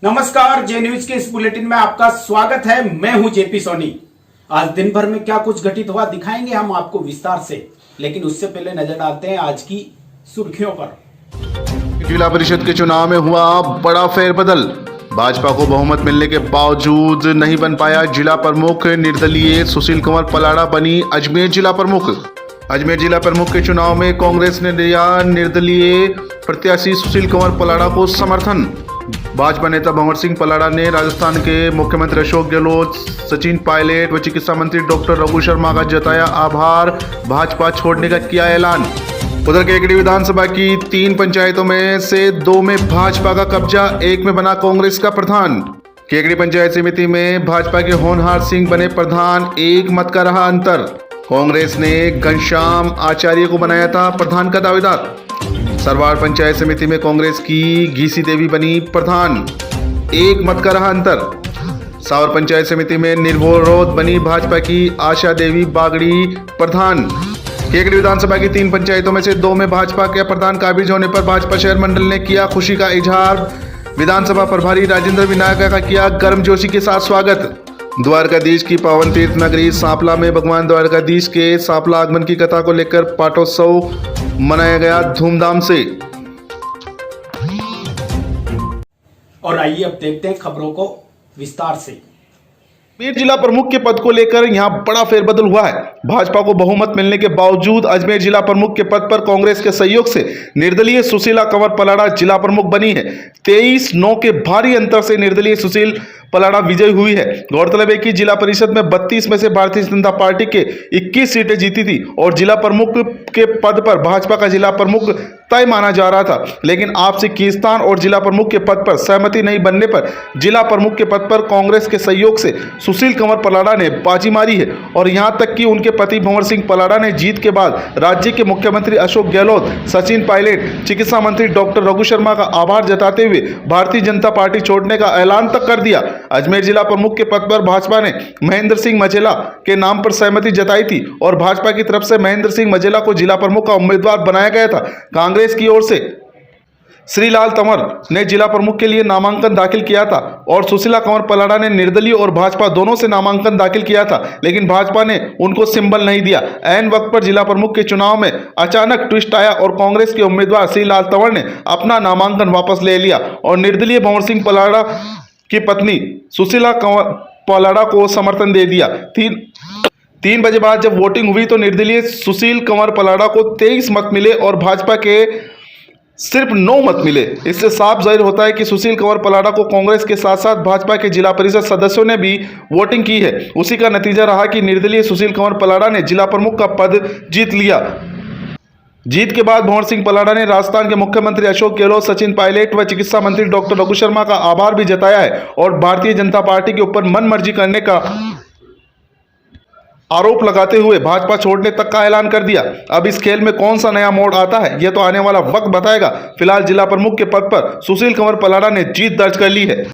नमस्कार, जे न्यूज के इस बुलेटिन में आपका स्वागत है। मैं हूं जेपी सोनी। आज दिन भर में क्या कुछ घटित हुआ दिखाएंगे हम आपको विस्तार से, लेकिन उससे पहले नजर डालते हैं आज की सुर्खियों पर। जिला परिषद के चुनाव में हुआ बड़ा फेरबदल। भाजपा को बहुमत मिलने के बावजूद नहीं बन पाया जिला प्रमुख। निर्दलीय सुशील कुमार पलाड़ा बनी अजमेर जिला प्रमुख। अजमेर जिला प्रमुख के चुनाव में कांग्रेस ने दिया निर्दलीय प्रत्याशी सुशील कुमार पलाड़ा को समर्थन। भाजपा नेता भंवर सिंह पलाड़ा ने राजस्थान के मुख्यमंत्री अशोक गहलोत, सचिन पायलट व चिकित्सा मंत्री डॉक्टर रघु शर्मा का जताया आभार। भाजपा छोड़ने का किया ऐलान। उधर केकड़ी विधानसभा की 3 पंचायतों में से 2 में भाजपा का कब्जा, 1 में बना कांग्रेस का प्रधान। केकड़ी पंचायत समिति में भाजपा के होनहार सिंह बने प्रधान, 1 मत का रहा अंतर। कांग्रेस ने घनश्याम आचार्य को बनाया था प्रधान का दावेदार। सरवार पंचायत समिति में कांग्रेस की घीसी देवी बनी प्रधान, 1 मत का रहा अंतर। सावर पंचायत समिति में निर्विरोध बनी भाजपा की आशा देवी बागड़ी प्रधान। केकड़ी विधानसभा की 3 पंचायतों में से 2 में भाजपा के प्रधान काबिज होने पर भाजपा शहर मंडल ने किया खुशी का इजहार। विधानसभा प्रभारी राजेंद्र विनायक का किया गर्मजोशी के साथ स्वागत। द्वारकाधीश की पावन तीर्थ नगरी सांपला में भगवान द्वारकाधीश के सांपला आगमन की कथा को लेकर पाटोत्सव मनाया गया धूमधाम से। और आइए अब देखते हैं खबरों को विस्तार से। अजमेर जिला प्रमुख के पद को लेकर यहां बड़ा फेरबदल हुआ है। भाजपा को बहुमत मिलने के बावजूद अजमेर जिला प्रमुख के पद पर कांग्रेस के सहयोग से निर्दलीय सुशीला कंवर पलाड़ा जिला प्रमुख बनी है। 23-9 के भारी अंतर से निर्दलीय सुशील पलाड़ा विजयी हुई है। गौरतलब है कि जिला परिषद में 32 में से भारतीय जनता पार्टी के 21 सीटें जीती थी और जिला प्रमुख के पद पर भाजपा का जिला प्रमुख तय माना जा रहा था, लेकिन आपसी खींचतान और जिला प्रमुख के पद पर सहमति नहीं बनने पर जिला प्रमुख के पद पर कांग्रेस के सहयोग से सुशील कंवर पलाड़ा ने बाजी मारी है। और यहां तक कि उनके पति भंवर सिंह पलाड़ा ने जीत के बाद राज्य के मुख्यमंत्री अशोक गहलोत, सचिन पायलट, चिकित्सा मंत्री डॉक्टर रघु शर्मा का आभार जताते हुए भारतीय जनता पार्टी छोड़ने का ऐलान तक कर दिया। अजमेर जिला प्रमुख के पद पर भाजपा ने महेंद्र सिंह मजेला के नाम पर सहमति जताई थी और भाजपा की तरफ से महेंद्र सिंह मजेला को जिला प्रमुख का उम्मीदवार बनाया गया था। कांग्रेस की ओर से श्रीलाल तंवर ने जिला प्रमुख के लिए नामांकन दाखिल किया था और सुशीला कंवर पलाड़ा ने निर्दलीय और भाजपा दोनों से नामांकन दाखिल किया था, लेकिन भाजपा ने उनको सिंबल नहीं दिया। ऐन वक्त पर जिला प्रमुख के चुनाव में अचानक ट्विस्ट आया और कांग्रेस के उम्मीदवार श्रीलाल तंवर ने अपना नामांकन वापस ले लिया और निर्दलीय भंवर सिंह पलाड़ा की पत्नी सुशीला कंवर पलाड़ा को समर्थन दे दिया। 3 बजे बाद जब वोटिंग हुई तो निर्दलीय सुशील कंवर पलाड़ा को 23 मत मिले और भाजपा के सिर्फ 9 मत मिले। इससे साफ जाहिर होता है कि सुशील कंवर पलाड़ा को कांग्रेस के साथ साथ भाजपा के जिला परिषद सदस्यों ने भी वोटिंग की है। उसी का नतीजा रहा कि निर्दलीय सुशील कंवर पलाड़ा ने जिला प्रमुख का पद जीत लिया। जीत के बाद भंवर सिंह पलाड़ा ने राजस्थान के मुख्यमंत्री अशोक गहलोत, सचिन पायलट व चिकित्सा मंत्री डॉक्टर रघु शर्मा का आभार भी जताया है और भारतीय जनता पार्टी के ऊपर मनमर्जी करने का आरोप लगाते हुए भाजपा छोड़ने तक का ऐलान कर दिया। अब इस खेल में कौन सा नया मोड़ आता है यह तो आने वाला वक्त बताएगा। फिलहाल जिला प्रमुख के पद पर सुशील कंवर पलाड़ा ने जीत दर्ज कर ली है।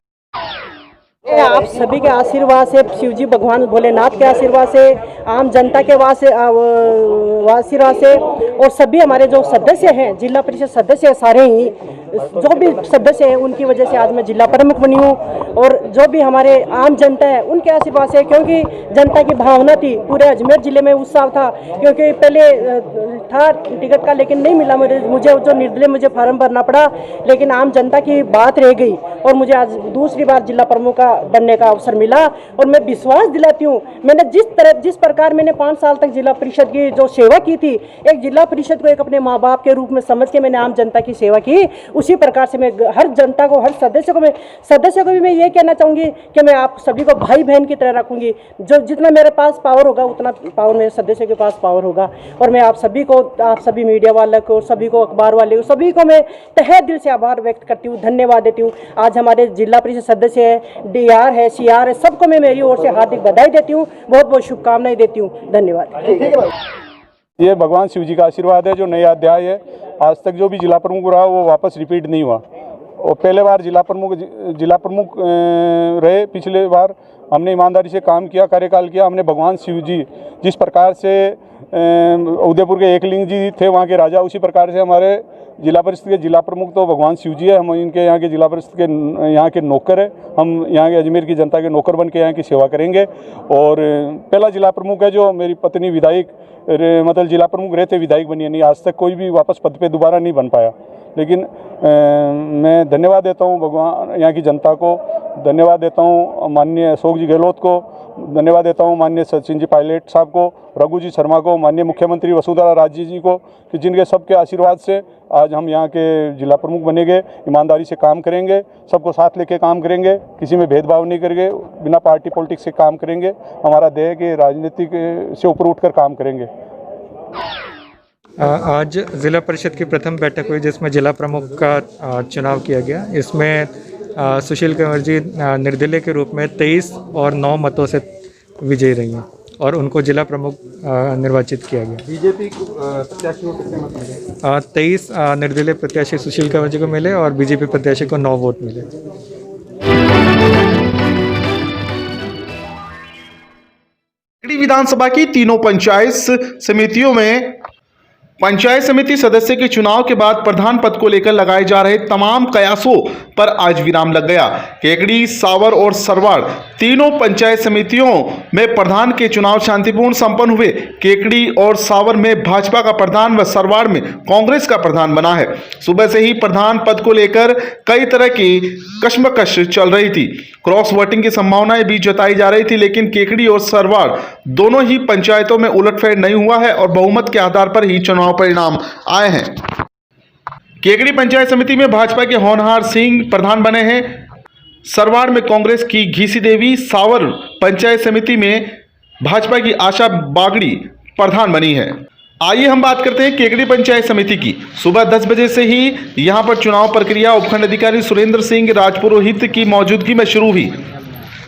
आप सभी के आशीर्वाद से, शिवजी भगवान भोलेनाथ के आशीर्वाद से, आम जनता के आशीर्वाद से और सभी हमारे जो सदस्य हैं, जिला परिषद सदस्य हैं, सारे ही जो भी सदस्य हैं उनकी वजह से आज मैं जिला प्रमुख बनी हूँ। और जो भी हमारे आम जनता है उनके आशीर्वाद से, क्योंकि जनता की भावना थी, पूरे अजमेर जिले में उत्साह था, क्योंकि पहले था टिकट का लेकिन नहीं मिला मुझे जो निर्दलीय मुझे फार्म भरना पड़ा, लेकिन आम जनता की बात रह गई और मुझे आज दूसरी बार जिला प्रमुख का बनने का अवसर मिला। और मैं विश्वास दिलाती हूँ, मैंने जिस प्रकार मैंने 5 साल तक जिला परिषद की जो सेवा की थी, एक जिला परिषद को एक अपने माँ बाप के रूप में समझ के मैंने आम जनता की सेवा की, उसी प्रकार से मैं हर जनता को, हर सदस्य को भी मैं ये कहना चाहूँगी कि मैं आप सभी को भाई बहन की तरह रखूँगी। जो जितना मेरे पास पावर होगा उतना पावर मेरे सदस्य के पास पावर होगा। और मैं आप सभी मीडिया वाले को, सभी को, अखबार वाले को, सभी को मैं तहे दिल से आभार व्यक्त करती हूँ, धन्यवाद देती हूँ। आज हमारे जिला परिषद सदस्य है, डीआर है, सीआर है, सबको मैं मेरी ओर से हार्दिक बधाई देती हूँ, बहुत बहुत शुभकामनाएं देती हूँ। धन्यवाद। ये भगवान शिव जी का आशीर्वाद है, जो नया अध्याय है। आज तक जो भी जिला प्रमुख रहा वो वापस रिपीट नहीं हुआ और पहले बार जिला प्रमुख रहे। पिछले बार हमने ईमानदारी से काम किया, कार्यकाल किया। हमने भगवान शिव जी जिस प्रकार से उदयपुर के एकलिंग जी थे वहाँ के राजा, उसी प्रकार से हमारे जिला परिषद के जिला प्रमुख तो भगवान शिव जी है। हम इनके यहाँ के जिला परिषद के यहाँ के नौकर हैं। हम यहाँ के अजमेर की जनता के नौकर बन के यहाँ की सेवा करेंगे। और पहला जिला प्रमुख है जो मेरी पत्नी विधायक मतलब जिला प्रमुख रहते विधायक बनी है, नहीं आज तक कोई भी वापस पद पे दोबारा नहीं बन पाया। लेकिन मैं धन्यवाद देता हूँ भगवान यहाँ की जनता को, धन्यवाद देता हूँ माननीय अशोक जी गहलोत को, धन्यवाद देता हूँ माननीय सचिन जी पायलट साहब को, रघु जी शर्मा को, माननीय मुख्यमंत्री वसुंधरा राजे जी को, कि जिनके सबके आशीर्वाद से आज हम यहाँ के जिला प्रमुख बनेंगे। ईमानदारी से काम करेंगे, सबको साथ लेके काम करेंगे, किसी में भेदभाव नहीं करेंगे, बिना पार्टी पॉलिटिक्स से काम करेंगे। हमारा ध्येय है कि राजनीति से ऊपर उठकर काम करेंगे। आज ज़िला परिषद की प्रथम बैठक हुई जिसमें जिला प्रमुख का चुनाव किया गया। इसमें सुशील कंवर जी निर्दलीय के रूप में 23 और 9 मतों से विजयी रही हैं और उनको जिला प्रमुख निर्वाचित किया गया। बीजेपी प्रत्याशी को कितने मत मिले? 23 निर्दलीय प्रत्याशी सुशील कंवर जी को मिले और बीजेपी प्रत्याशी को 9 वोट मिले। विधानसभा की तीनों पंचायत समितियों में पंचायत समिति सदस्य के चुनाव के बाद प्रधान पद को लेकर लगाए जा रहे तमाम कयासों पर आज विराम लग गया। केकड़ी, सावर और सरवाड़ तीनों पंचायत समितियों में प्रधान के चुनाव शांतिपूर्ण संपन्न हुए। केकड़ी और सावर में भाजपा का प्रधान व सरवाड़ में कांग्रेस का प्रधान बना है। सुबह से ही प्रधान पद को लेकर कई तरह की कश्मकश चल रही थी। क्रॉस वोटिंग की संभावनाएं भी जताई जा रही थी, लेकिन केकड़ी और सरवाड़ दोनों ही पंचायतों में उलटफेर नहीं हुआ है और बहुमत के आधार पर ही चुनाव परिणाम आए हैं। केकड़ी पंचायत समिति में भाजपा के होनहार सिंह प्रधान बने हैं। सरवाड़ में कांग्रेस की घीसी देवी, सावर पंचायत समिति में भाजपा की आशा बागड़ी प्रधान बनी है। आइए हम बात करते हैं केकड़ी पंचायत समिति की। सुबह 10 बजे से ही यहां पर चुनाव प्रक्रिया उपखंड अधिकारी सुरेंद्र सिंह राजपुरोहित की मौजूदगी में शुरू हुई।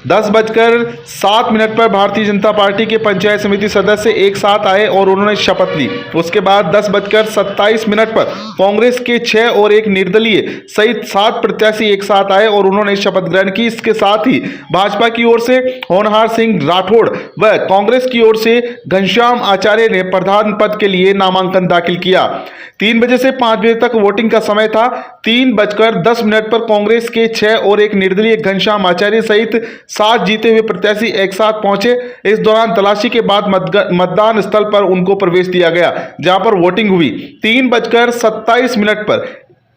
10:07 पर भारतीय जनता पार्टी के पंचायत समिति सदस्य एक साथ आए और उन्होंने शपथ ली। उसके बाद 10:27 पर कांग्रेस के 6 और एक निर्दलीय सहित 7 प्रत्याशी एक साथ आए और उन्होंने शपथ ग्रहण की। इसके साथ ही भाजपा की ओर से होनहार सिंह राठौड़ व कांग्रेस की ओर से घनश्याम आचार्य ने प्रधान पद के लिए नामांकन दाखिल किया। 3 बजे से 5 बजे तक वोटिंग का समय था। 3:10 पर कांग्रेस के 6 और एक निर्दलीय घनश्याम आचार्य सहित 7 जीते हुए प्रत्याशी एक साथ पहुंचे। इस दौरान तलाशी के बाद मतदान स्थल पर उनको प्रवेश दिया गया, जहां पर वोटिंग हुई। 3:27 पर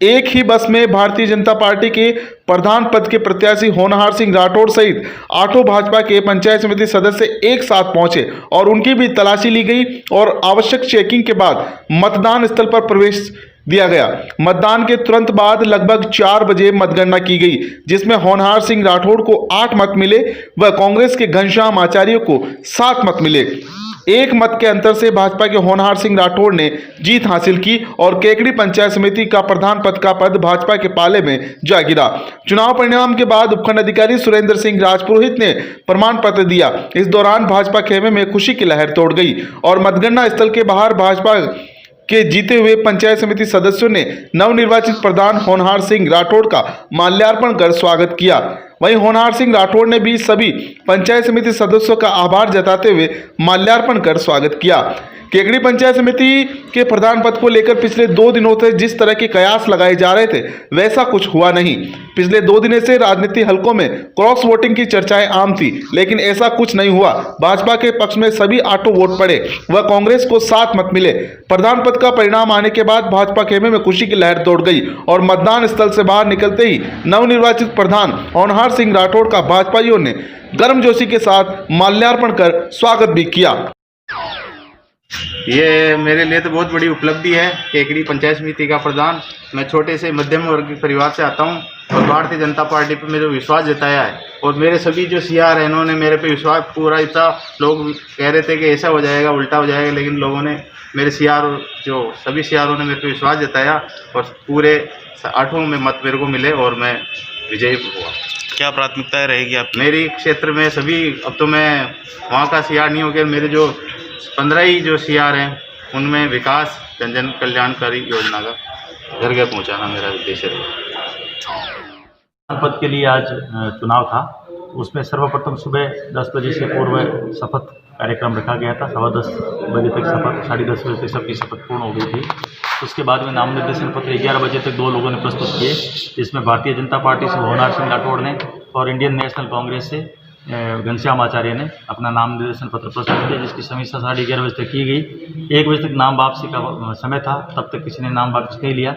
एक ही बस में भारतीय जनता पार्टी के प्रधान पद के प्रत्याशी होनहार सिंह राठौड़ सहित 8 भाजपा के पंचायत समिति सदस्य एक साथ पहुंचे और उनकी भी तलाशी ली गई और आवश्यक चेकिंग के बाद मतदान स्थल पर प्रवेश दिया गया। मतदान के तुरंत बाद लगभग 4 बजे मतगणना की गई, जिसमें होनहार सिंह राठौड़ को 8 मत मिले व कांग्रेस के घनश्याम आचार्य को 7 मत मिले। 1 मत के अंतर से भाजपा के होनहार सिंह राठौड़ ने जीत हासिल की और केकड़ी पंचायत समिति का प्रधान पद का पद भाजपा के पाले में जा गिरा। चुनाव परिणाम के बाद उपखंड अधिकारी सुरेंद्र सिंह राजपुरोहित ने प्रमाण पत्र दिया। इस दौरान भाजपा खेमे में खुशी की लहर तोड़ गई और मतगणना स्थल के बाहर भाजपा के जीते हुए पंचायत समिति सदस्यों ने नवनिर्वाचित प्रधान होनहार सिंह राठौड़ का माल्यार्पण कर स्वागत किया। वहीं होनहार सिंह राठौड़ ने भी सभी पंचायत समिति सदस्यों का आभार जताते हुए माल्यार्पण कर स्वागत किया। केकड़ी पंचायत समिति के प्रधान पद को लेकर पिछले 2 दिनों से जिस तरह के कयास लगाए जा रहे थे, वैसा कुछ हुआ नहीं। पिछले 2 दिनों से राजनीति हलकों में क्रॉस वोटिंग की चर्चाएं आम थी, लेकिन ऐसा कुछ नहीं हुआ। भाजपा के पक्ष में सभी 8 वोट पड़े व कांग्रेस को 7 मत मिले। प्रधान पद का परिणाम आने के बाद भाजपा खेमे में खुशी की लहर दौड़ गई और मतदान स्थल से बाहर निकलते ही नवनिर्वाचित प्रधान होनहार सिंह राठौड़ का भाजपाइयों ने गर्मजोशी के साथ माल्यार्पण कर स्वागत भी किया। ये मेरे लिए तो बहुत बड़ी उपलब्धि है। केकड़ी पंचायत समिति का प्रधान, मैं छोटे से मध्यम वर्ग परिवार से आता हूँ और भारतीय जनता पार्टी पर मेरे विश्वास जताया है और मेरे सभी जो सीआर हैं इन्होंने मेरे पे विश्वास पूरा इतना, लोग कह रहे थे कि ऐसा हो जाएगा, उल्टा हो जाएगा, लेकिन लोगों ने मेरे सीआर जो सभी सीआरों ने मेरे पे विश्वास जताया और पूरे 8 में मत मेरे को मिले और मैं विजयी हुआ। क्या प्राथमिकताएं रहेगी आपकी? मेरी क्षेत्र में सभी, अब तो मैं वहाँ का सीआर नहीं हो गया, मेरे जो 15 ही जो सीआर हैं उनमें विकास, जन कल्याणकारी योजना का घर घर पहुँचाना मेरा उद्देश्य है। पद के लिए आज चुनाव था। उसमें सर्वप्रथम सुबह 10 बजे से पूर्व शपथ कार्यक्रम रखा गया था। 10:15 बजे तक शपथ, 10:30 बजे तक सबकी शपथ पूर्ण हो गई थी। उसके बाद में नाम निर्देशन पत्र 11 बजे तक 2 लोगों ने प्रस्तुत किए, जिसमें भारतीय जनता पार्टी से होनार सिंह राठौड़ ने और इंडियन नेशनल कांग्रेस से घनश्याम आचार्य ने अपना नाम निर्देशन पत्र प्रस्तुत किया, जिसकी समीक्षा 11:30 बजे तक की गई। 1 बजे तक नाम वापसी का समय था, तब तक किसी ने नाम वापस नहीं लिया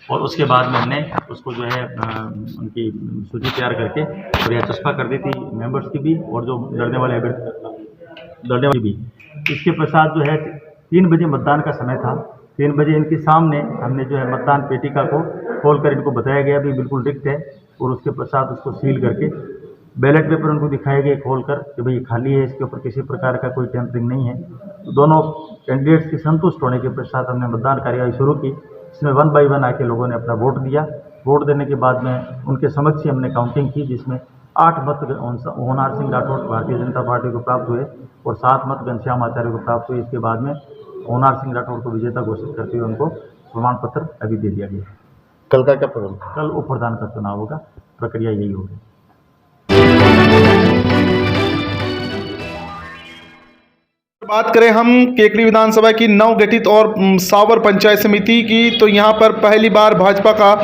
और उसके बाद में हमने उसको जो है उनकी सूची तैयार करके और यह चस्पा कर दी थी मेंबर्स की भी और जो लड़ने वाले भी। इसके पश्चात जो है 3 बजे मतदान का समय था। 3 बजे इनके सामने हमने जो है मतदान पेटिका को खोलकर इनको बताया गया भी बिल्कुल रिक्त है और उसके पश्चात उसको सील करके बैलेट पेपर उनको दिखाए गए खोलकर कि भाई खाली है, इसके ऊपर किसी प्रकार का कोई टेम्परिंग नहीं है। तो दोनों कैंडिडेट्स के संतुष्ट होने के पश्चात हमने मतदान कार्यवाही शुरू की। इसमें 1 बाय 1 आके लोगों ने अपना वोट दिया। वोट देने के बाद में उनके समक्ष ही हमने काउंटिंग की, जिसमें 8 मत होनार सिंह राठौड़ भारतीय जनता पार्टी को प्राप्त हुए और 7 मत घनश्याम आचार्य को प्राप्त हुए। इसके बाद में होनार सिंह राठौड़ को विजेता घोषित करते हुए उनको प्रमाण पत्र अभी दे दिया गया। कल का क्या प्रोग्राम? कल उप प्रधान का चुनाव होगा, प्रक्रिया यही होगी। बात करें हम केकड़ी विधानसभा की नवगठित और सावर पंचायत समिति की, तो यहां पर पहली बार भाजपा का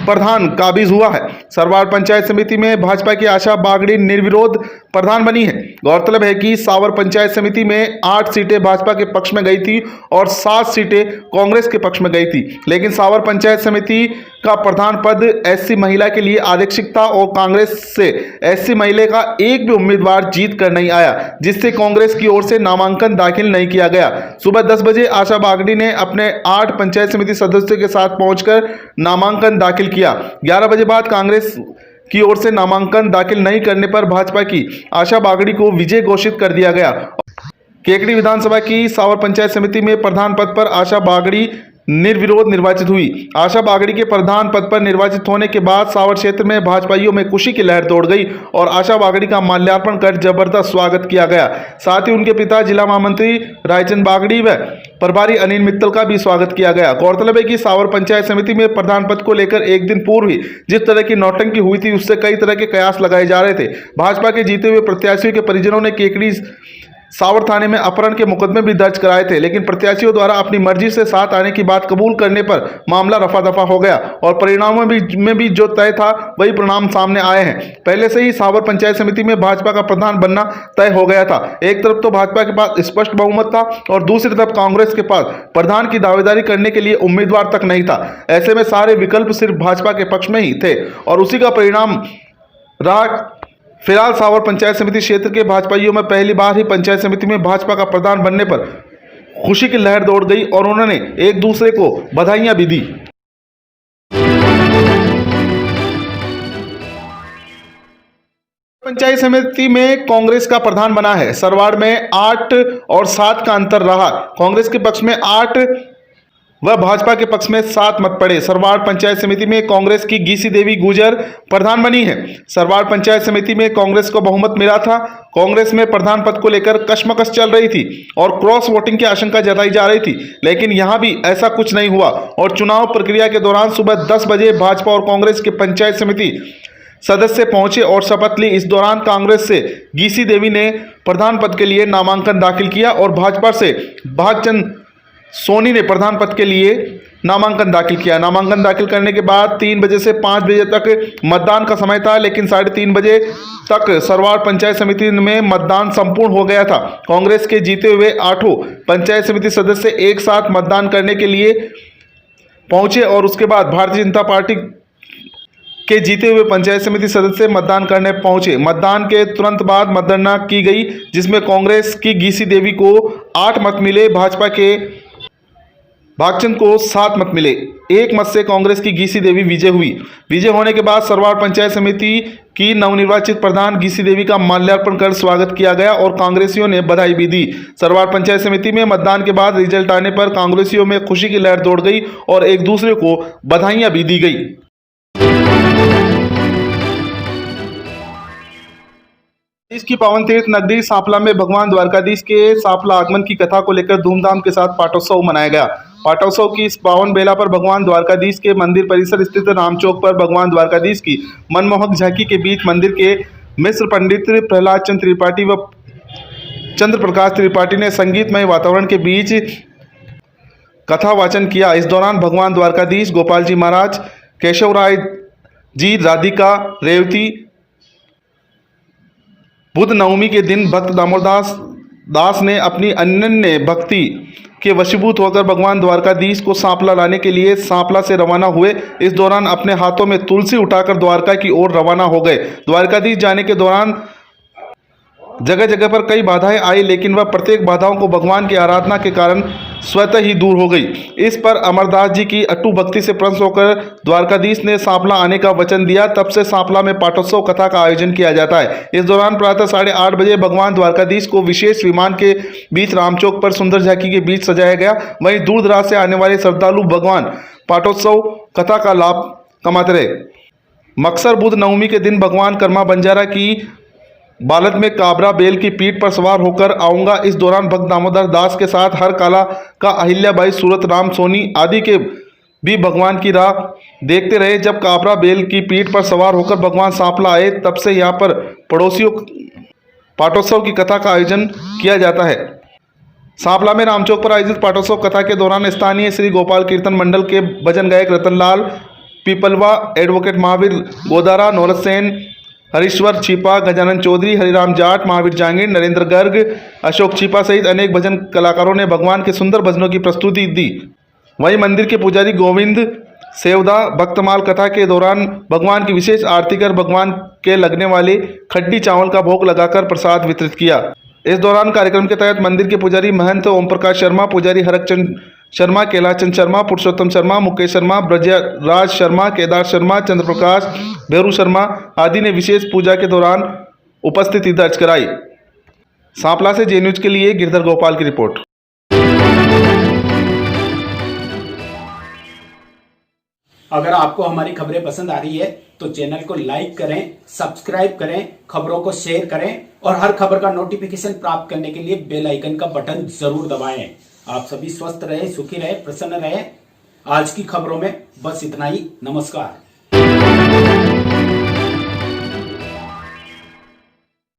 प्रधान काबिज हुआ है। सरवार पंचायत समिति में भाजपा की आशा बागड़ी निर्विरोध प्रधान बनी है। गौरतलब है कि सावर पंचायत समिति में 8 सीटें भाजपा के पक्ष में गई थी और 7 सीटें कांग्रेस के पक्ष में गई थी, लेकिन सावर पंचायत समिति का प्रधान पद एससी महिला के लिए आरक्षित था और कांग्रेस से एससी महिला का एक भी उम्मीदवार जीत कर नहीं आया, जिससे कांग्रेस की ओर से नामांकन दाखिल नहीं किया गया। सुबह 10 बजे आशा बागड़ी ने अपने 8 पंचायत समिति सदस्यों के साथ पहुंचकर नामांकन दाखिल किया। 11 बजे बाद कांग्रेस की ओर से नामांकन दाखिल नहीं करने पर भाजपा की आशा बागड़ी को विजय घोषित कर दिया गया। केकड़ी विधानसभा की सावर पंचायत समिति में प्रधान पद पर आशा बागड़ी निर्विरोध निर्वाचित हुई। आशा बागड़ी के प्रधान पद पर निर्वाचित होने के बाद सावर क्षेत्र में भाजपाइयों में खुशी की लहर दौड़ गई और आशा बागड़ी का माल्यार्पण कर जबरदस्त स्वागत किया गया। साथ ही उनके पिता जिला महामंत्री रायचंद बागड़ी व प्रभारी अनिल मित्तल का भी स्वागत किया गया। गौरतलब है कि सावर पंचायत समिति में प्रधान पद को लेकर एक दिन पूर्व ही जिस तरह की नौटंकी हुई थी, उससे कई तरह के कयास लगाए जा रहे थे। भाजपा के जीते हुए प्रत्याशियों के परिजनों ने केकड़ी सावर थाने में अपहरण के मुकदमे भी दर्ज कराए थे, लेकिन प्रत्याशियों द्वारा अपनी मर्जी से साथ आने की बात कबूल करने पर मामला रफा दफा हो गया और परिणामों में भी जो तय था वही परिणाम सामने आए हैं। पहले से ही सावर पंचायत समिति में भाजपा का प्रधान बनना तय हो गया था। एक तरफ तो भाजपा के पास स्पष्ट बहुमत था और दूसरी तरफ कांग्रेस के पास प्रधान की दावेदारी करने के लिए उम्मीदवार तक नहीं था। ऐसे में सारे विकल्प सिर्फ भाजपा के पक्ष में ही थे और उसी का परिणाम रहा। फिलहाल सावर पंचायत समिति क्षेत्र के भाजपाइयों में पहली बार ही पंचायत समिति में भाजपा का प्रधान बनने पर खुशी की लहर दौड़ गई और उन्होंने एक दूसरे को बधाइयां भी दी। पंचायत समिति में कांग्रेस का प्रधान बना है। सरवाड़ में 8 और 7 का अंतर रहा। कांग्रेस के पक्ष में 8 वह भाजपा के पक्ष में 7 मत पड़े। सरवाड़ पंचायत समिति में कांग्रेस की गीसी देवी गुजर प्रधान बनी है। सरवाड़ पंचायत समिति में कांग्रेस को बहुमत मिला था। कांग्रेस में प्रधान पद को लेकर कशमकश चल रही थी और क्रॉस वोटिंग की आशंका जताई जा रही थी, लेकिन यहां भी ऐसा कुछ नहीं हुआ और चुनाव प्रक्रिया के दौरान सुबह 10 बजे भाजपा और कांग्रेस के पंचायत समिति सदस्य पहुंचे और शपथ ली। इस दौरान कांग्रेस से गीसी देवी ने प्रधान पद के लिए नामांकन दाखिल किया और भाजपा से भागचंद सोनी ने प्रधान पद के लिए नामांकन दाखिल किया। नामांकन दाखिल करने के बाद 3 बजे से 5 बजे तक मतदान का समय था, लेकिन 3:30 बजे तक सरवाड़ पंचायत समिति में मतदान संपूर्ण हो गया था। कांग्रेस के जीते हुए 8 पंचायत समिति सदस्य एक साथ मतदान करने के लिए पहुंचे और उसके बाद भारतीय जनता पार्टी के जीते हुए पंचायत समिति सदस्य मतदान करने पहुंचे। मतदान के तुरंत बाद मतगणना की गई, जिसमें कांग्रेस की गीसी देवी को 8 मत मिले, भाजपा के भागचंद को 7 मत मिले। 1 मत से कांग्रेस की गीसी देवी विजय हुई। विजय होने के बाद सरवाड़ पंचायत समिति की नवनिर्वाचित प्रधान गीसी देवी का माल्यार्पण कर स्वागत किया गया और कांग्रेसियों ने बधाई भी दी। सरवाड़ पंचायत समिति में मतदान के बाद रिजल्ट आने पर कांग्रेसियों में खुशी की लहर दौड़ गई और एक दूसरे को बधाइयां भी दी गई। इसकी पावन तीर्थ नगरी सांपला में भगवान द्वारकाधीश के सांपला आगमन की कथा को लेकर धूमधाम के साथ पाटोत्सव मनाया गया। पाटोत्सव की इस पावन बेला पर भगवान द्वारकाधीश के मंदिर परिसर स्थित रामचौक पर भगवान द्वारकाधीश की मनमोहक झांकी के बीच मंदिर के मिश्र पंडित प्रहलाद चंद्र त्रिपाठी व चंद्र प्रकाश त्रिपाठी ने संगीतमय वातावरण के बीच कथा वाचन किया। इस दौरान भगवान द्वारकाधीश, गोपाल जी महाराज, केशव राय जी, राधिका, रेवती, बुद्ध नवमी के दिन भक्त दामोदर दास ने अपनी अनन्य भक्ति के वशीभूत होकर भगवान द्वारकाधीश को सांपला लाने के लिए सांपला से रवाना हुए। इस दौरान अपने हाथों में तुलसी उठाकर द्वारका की ओर रवाना हो गए। द्वारकाधीश जाने के दौरान जगह जगह पर कई बाधाएं आई, लेकिन वह प्रत्येक बाधाओं को भगवान की आराधना के कारण स्वतः ही दूर हो गई। इस पर अमरदास जी की अटूट भक्ति से प्रसन्न होकर द्वारकाधीश ने सांपला आने का वचन दिया। तब से सांपला में पाटोत्सव कथा का आयोजन किया जाता है। इस दौरान प्रातः 8:30 बजे भगवान द्वारकाधीश को विशेष विमान के बीच रामचौक पर सुंदर झांकी के बीच सजाया गया। वहीं दूर दराज से आने वाले श्रद्धालु भगवान पाटोत्सव कथा का लाभ कमाते रहे। मकसर बुद्ध नवमी के दिन भगवान कर्मा बंजारा की बालद में काबरा बेल की पीठ पर सवार होकर आऊंगा। इस दौरान भक्त दामोदर दास के साथ हर काला का अहिल्याबाई, सूरत राम सोनी आदि के भी भगवान की राह देखते रहे। जब काबरा बेल की पीठ पर सवार होकर भगवान सांपला आए, तब से यहाँ पर पड़ोसियों पाटोत्सव की कथा का आयोजन किया जाता है। सांपला में रामचौक पर आयोजित पाटोत्सव कथा के दौरान स्थानीय श्री गोपाल कीर्तन मंडल के भजन गायक रतनलाल पीपलवा, एडवोकेट महावीर गोदारा, नौरत सेन, हरीश्वर छिपा, गजानन चौधरी, हरिराम जाट, महावीर जांगीर, नरेंद्र गर्ग, अशोक छिपा सहित अनेक भजन कलाकारों ने भगवान के सुंदर भजनों की प्रस्तुति दी। वहीं मंदिर के पुजारी गोविंद सेवदा भक्तमाल कथा के दौरान भगवान की विशेष आरती कर भगवान के लगने वाले खड्डी चावल का भोग लगाकर प्रसाद वितरित किया। इस दौरान कार्यक्रम के तहत मंदिर के पुजारी महंत ओम प्रकाश शर्मा, पुजारी हरकचंद शर्मा, कैलाशचंद शर्मा, पुरुषोत्तम शर्मा, मुकेश शर्मा, ब्रजराज शर्मा, केदार शर्मा, चंद्र प्रकाश, भैरू शर्मा आदि ने विशेष पूजा के दौरान उपस्थिति दर्ज कराई। सांपला से जे न्यूज के लिए गिरधर गोपाल की रिपोर्ट। अगर आपको हमारी खबरें पसंद आ रही है तो चैनल को लाइक करें, सब्सक्राइब करें, खबरों को शेयर करें और हर खबर का नोटिफिकेशन प्राप्त करने के लिए बेल आइकन का बटन जरूर दबाएं। आप सभी स्वस्थ रहे, सुखी रहे, प्रसन्न रहे। आज की खबरों में बस इतना ही। नमस्कार।